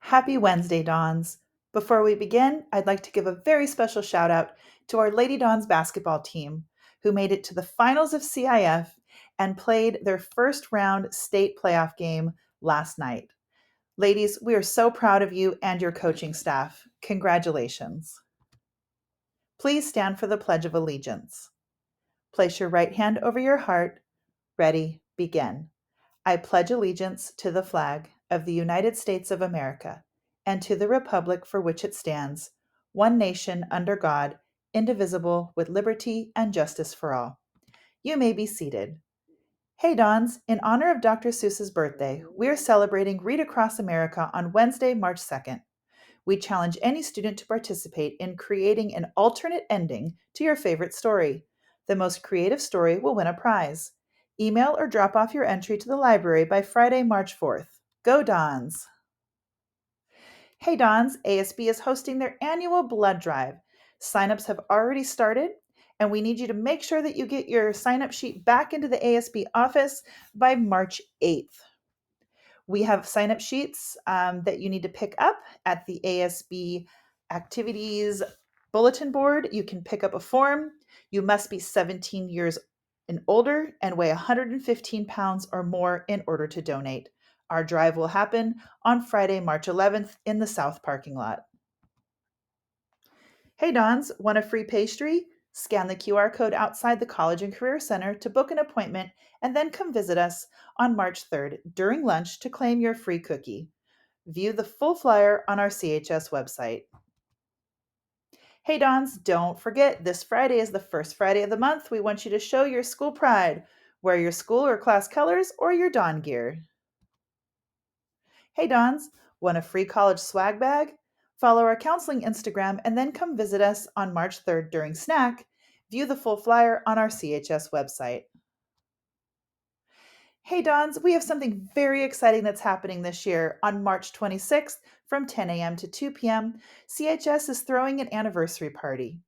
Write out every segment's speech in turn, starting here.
Happy Wednesday, Dons. Before we begin, I'd like to give a very special shout out to our Lady Dons basketball team, who made it to the finals of CIF and played their first round state playoff game last night. Ladies, we are so proud of you and your coaching staff. Congratulations. Please stand for the Pledge of Allegiance. Place your right hand over your heart. Ready, begin. I pledge allegiance to the flag of the United States of America and to the republic for which it stands, one nation under God, indivisible, with liberty and justice for all. You may be seated. Hey Dons, in honor of Dr. Seuss's birthday, we are celebrating Read Across America on Wednesday, March 2nd. We challenge any student to participate in creating an alternate ending to your favorite story. The most creative story will win a prize. Email or drop off your entry to the library by Friday, March 4th. Go Dons! Hey Dons, ASB is hosting their annual blood drive. Signups have already started, and we need you to make sure that you get your sign-up sheet back into the ASB office by March 8th. We have sign-up sheets that you need to pick up at the ASB activities bulletin board. You can pick up a form. You must be 17 years and older and weigh 115 pounds or more in order to donate. Our drive will happen on Friday, March 11th in the South parking lot. Hey Dons, want a free pastry? Scan the QR code outside the College and Career Center to book an appointment and then come visit us on March 3rd during lunch to claim your free cookie. View the full flyer on our CHS website. Hey Dons, don't forget, this Friday is the first Friday of the month. We want you to show your school pride. Wear your school or class colors or your Don gear. Hey Dons, want a free college swag bag? Follow our counseling Instagram and then come visit us on March 3rd during snack. View the full flyer on our CHS website. Hey Dons, we have something very exciting that's happening this year. On March 26th from 10 a.m. to 2 p.m., CHS is throwing an anniversary party.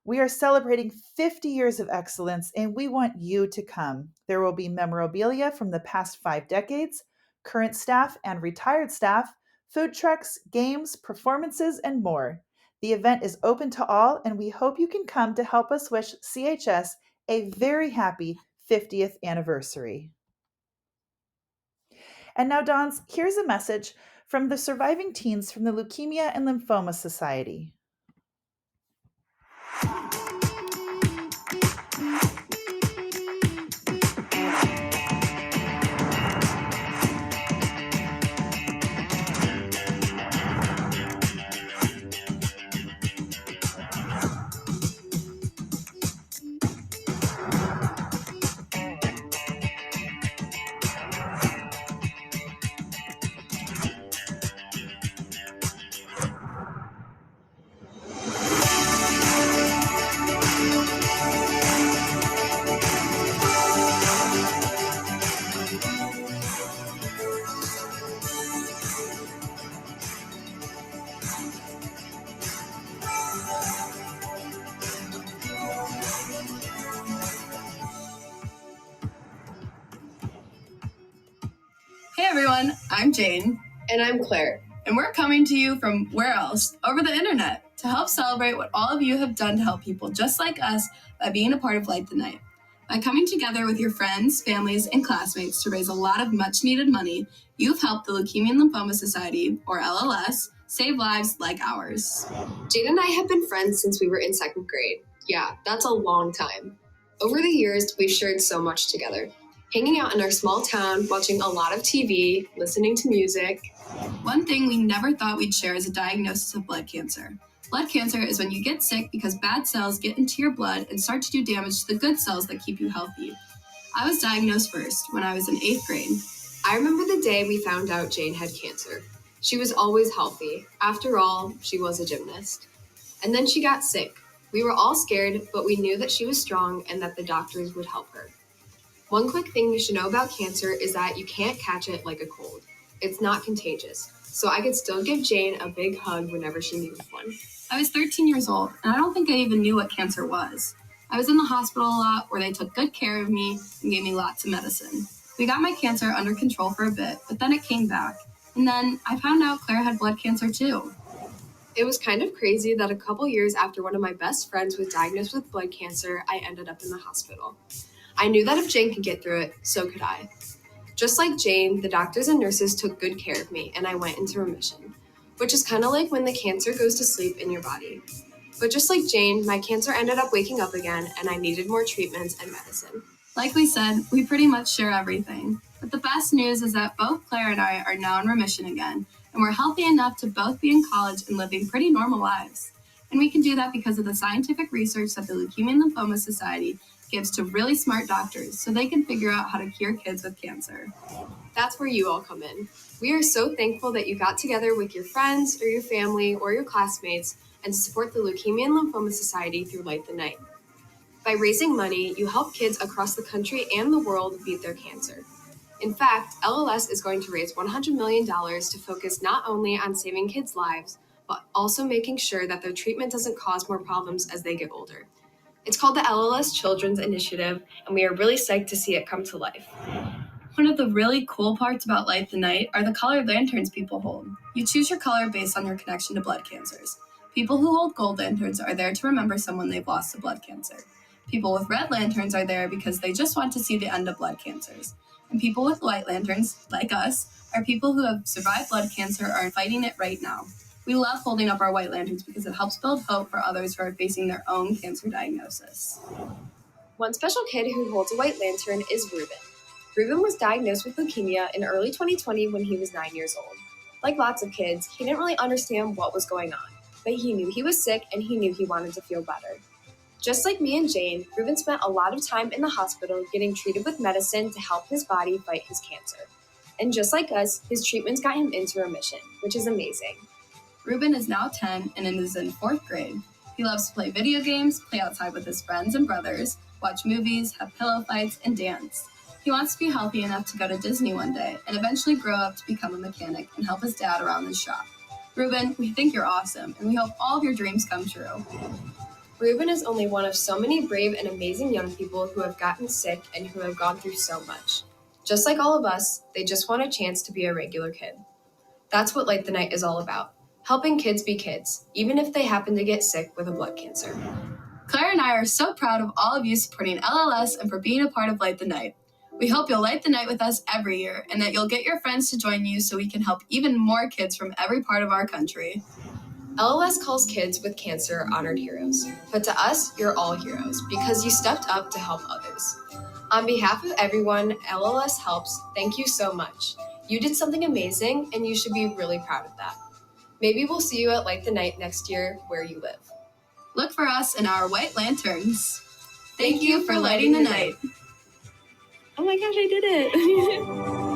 We are celebrating 50 years of excellence and we want you to come. There will be memorabilia from the past 5 decades, current staff and retired staff, food trucks, games, performances, and more. The event is open to all and we hope you can come to help us wish CHS a very happy 50th anniversary. And now, Dons, here's a message from the surviving teens from the Leukemia and Lymphoma Society. Hey everyone, I'm Jane. And I'm Claire. And we're coming to you from where else? Over the internet, to help celebrate what all of you have done to help people just like us by being a part of Light the Night. By coming together with your friends, families, and classmates to raise a lot of much needed money, you've helped the Leukemia and Lymphoma Society, or LLS, save lives like ours. Jane and I have been friends since we were in 2nd grade. Yeah, that's a long time. Over the years, we've shared so much together. Hanging out in our small town, watching a lot of TV, listening to music. One thing we never thought we'd share is a diagnosis of blood cancer. Blood cancer is when you get sick because bad cells get into your blood and start to do damage to the good cells that keep you healthy. I was diagnosed first when I was in 8th grade. I remember the day we found out Jane had cancer. She was always healthy. After all, she was a gymnast. And then she got sick. We were all scared, but we knew that she was strong and that the doctors would help her. One quick thing you should know about cancer is that you can't catch it like a cold. It's not contagious, so I could still give Jane a big hug whenever she needed one. I was 13 years old, and I don't think I even knew what cancer was. I was in the hospital a lot where they took good care of me and gave me lots of medicine. We got my cancer under control for a bit, but then it came back. And then I found out Claire had blood cancer too. It was kind of crazy that a couple years after one of my best friends was diagnosed with blood cancer, I ended up in the hospital. I knew that if Jane could get through it, so could I. Just like Jane, the doctors and nurses took good care of me and I went into remission, which is kind of like when the cancer goes to sleep in your body. But just like Jane, my cancer ended up waking up again and I needed more treatments and medicine. Like we said, we pretty much share everything. But the best news is that both Claire and I are now in remission again, and we're healthy enough to both be in college and living pretty normal lives. And we can do that because of the scientific research that the Leukemia and Lymphoma Society gives to really smart doctors so they can figure out how to cure kids with cancer. That's where you all come in. We are so thankful that you got together with your friends or your family or your classmates and to support the Leukemia and Lymphoma Society through Light the Night. By raising money, you help kids across the country and the world beat their cancer. In fact, LLS is going to raise $100 million to focus not only on saving kids' lives, but also making sure that their treatment doesn't cause more problems as they get older. It's called the LLS Children's Initiative, and we are really psyched to see it come to life. One of the really cool parts about Light the Night are the colored lanterns people hold. You choose your color based on your connection to blood cancers. People who hold gold lanterns are there to remember someone they've lost to blood cancer. People with red lanterns are there because they just want to see the end of blood cancers. And people with white lanterns, like us, are people who have survived blood cancer or are fighting it right now. We love holding up our white lanterns because it helps build hope for others who are facing their own cancer diagnosis. One special kid who holds a white lantern is Ruben. Ruben was diagnosed with leukemia in early 2020 when he was 9 years old. Like lots of kids, he didn't really understand what was going on, but he knew he was sick and he knew he wanted to feel better. Just like me and Jane, Ruben spent a lot of time in the hospital getting treated with medicine to help his body fight his cancer. And just like us, his treatments got him into remission, which is amazing. Ruben is now 10 and is in 4th grade. He loves to play video games, play outside with his friends and brothers, watch movies, have pillow fights, and dance. He wants to be healthy enough to go to Disney one day and eventually grow up to become a mechanic and help his dad around his shop. Ruben, we think you're awesome, and we hope all of your dreams come true. Ruben is only one of so many brave and amazing young people who have gotten sick and who have gone through so much. Just like all of us, they just want a chance to be a regular kid. That's what Light the Night is all about, helping kids be kids, even if they happen to get sick with a blood cancer. Claire and I are so proud of all of you supporting LLS and for being a part of Light the Night. We hope you'll light the night with us every year and that you'll get your friends to join you so we can help even more kids from every part of our country. LLS calls kids with cancer honored heroes, but to us, you're all heroes because you stepped up to help others. On behalf of everyone LLS helps, thank you so much. You did something amazing and you should be really proud of that. Maybe we'll see you at Light the Night next year where you live. Look for us in our white lanterns. Thank you for lighting the night. Oh my gosh, I did it!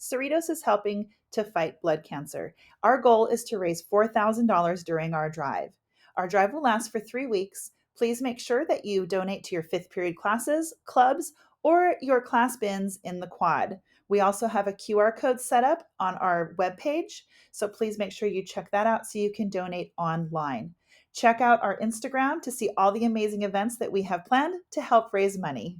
Cerritos is helping to fight blood cancer. Our goal is to raise $4,000 during our drive. Our drive will last for 3 weeks. Please make sure that you donate to your 5th period classes, clubs, or your class bins in the quad. We also have a QR code set up on our webpage, so please make sure you check that out so you can donate online. Check out our Instagram to see all the amazing events that we have planned to help raise money.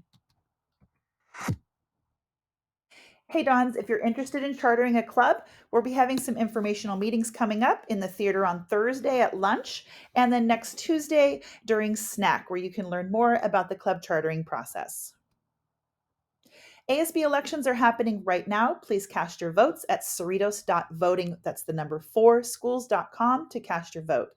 Hey Dons, if you're interested in chartering a club, we'll be having some informational meetings coming up in the theater on Thursday at lunch, and then next Tuesday during snack, where you can learn more about the club chartering process. ASB elections are happening right now. Please cast your votes at cerritos.voting, that's the number 4, schools.com to cast your vote.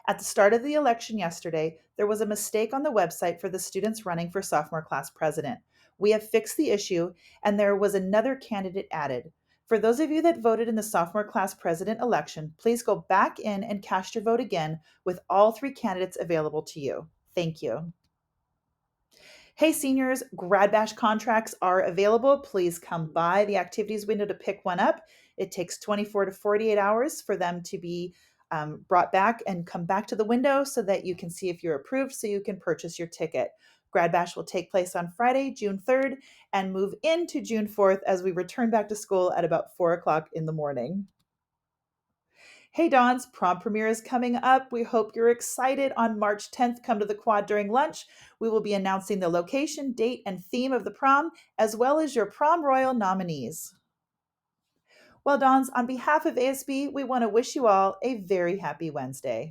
At the start of the election yesterday, there was a mistake on the website for the students running for sophomore class president. We have fixed the issue, and there was another candidate added. For those of you that voted in the sophomore class president election, please go back in and cast your vote again with all 3 candidates available to you. Thank you. Hey seniors, Grad Bash contracts are available. Please come by the activities window to pick one up. It takes 24 to 48 hours for them to be brought back and come back to the window so that you can see if you're approved so you can purchase your ticket. Grad Bash will take place on Friday, June 3rd, and move into June 4th as we return back to school at about 4 o'clock in the morning. Hey Dons, prom premiere is coming up. We hope you're excited. On March 10th, come to the quad during lunch. We will be announcing the location, date, and theme of the prom, as well as your prom royal nominees. Well, Dons, on behalf of ASB, we want to wish you all a very happy Wednesday.